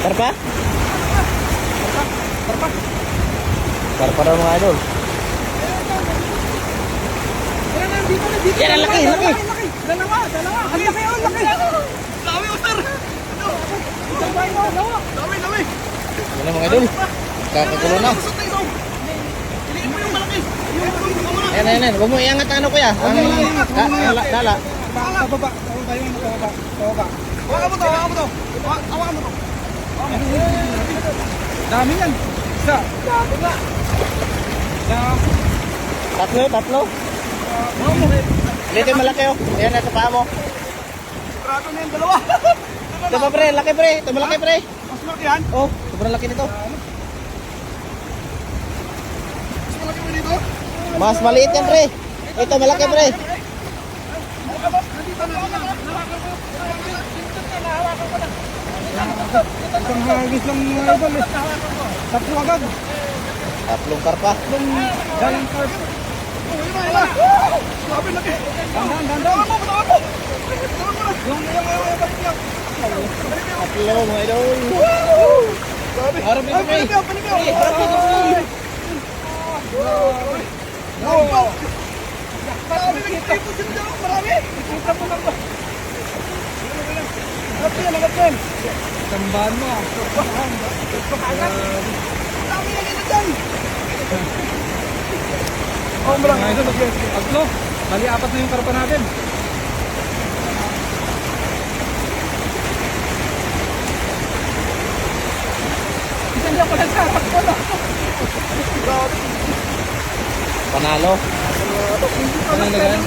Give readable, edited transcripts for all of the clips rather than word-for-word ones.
Karpa? Karpa. Karpa daw mga idol. Yan ang laki, laki. Dalawa. Ang laki, ang laki. Dami, sir. Dami. Yan ang mga idol. Kakakulo na. Piliin mo yung malaki. Ayan. Huwag mo iangat ano kuya. Ang dala. Pababa. Hawakan mo to. Dami yan. Isa. Dami nga. Tatlo. Dito yung malaki oh. Ayan na sa paa mo. Sigurado na yung dalawa. Ito pa pre, laki pre. Ito malaki pre. Mas malaki yan. Oh, sobrang laki nito. Mas malaki mo dito. Mas maliit yan pre. Ito malaki pre. Isang hagis lang mga idol eh. Tatlo agad. Tatlong karpa. Dalang carp. Grabe laki. Dandan. Yung balik niya. Tatlo mga idol. Harap ito pre. Harap ito pre. Marami nagtipos yun dyan. Marami. Kita mo lang ba? Agad yan. Sambahan mo ah. Marami yan nila dyan. Oh, marami. Aglo. Bali, 4 na yung karpa natin. Isang niya pala sa takbo na. Panalo. Ano na yan?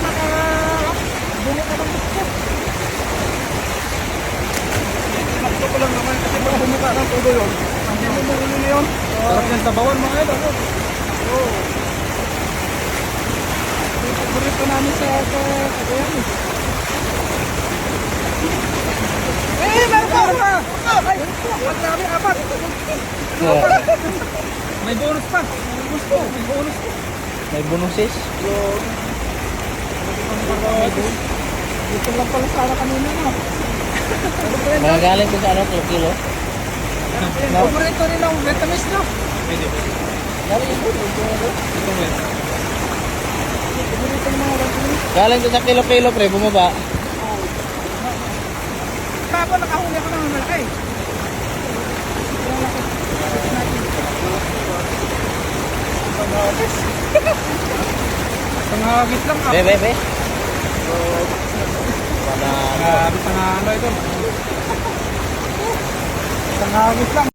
Bunga ka ng gusto. Nakto ko lang naman kasi baka bumuka ng tulo yun. Hindi mo marunong na yun. Sarap yan sabawan mga idol. Oo. Yung paborito namin sa kagayan eh. Meron pa! Ay! Ang dami, 4. May bonus pa. May bonus pa. May bonuses. Dito lang pala sana kanina no. Mga galing ko sa ano, kilo. Paborito nilang vitamins no. Galing ko sa kilo pre, bumaba. Tapos nakahuli ako ng malaki. Pangagis lang ako. Be. Grabe, pangagis ito. Pangagis lang.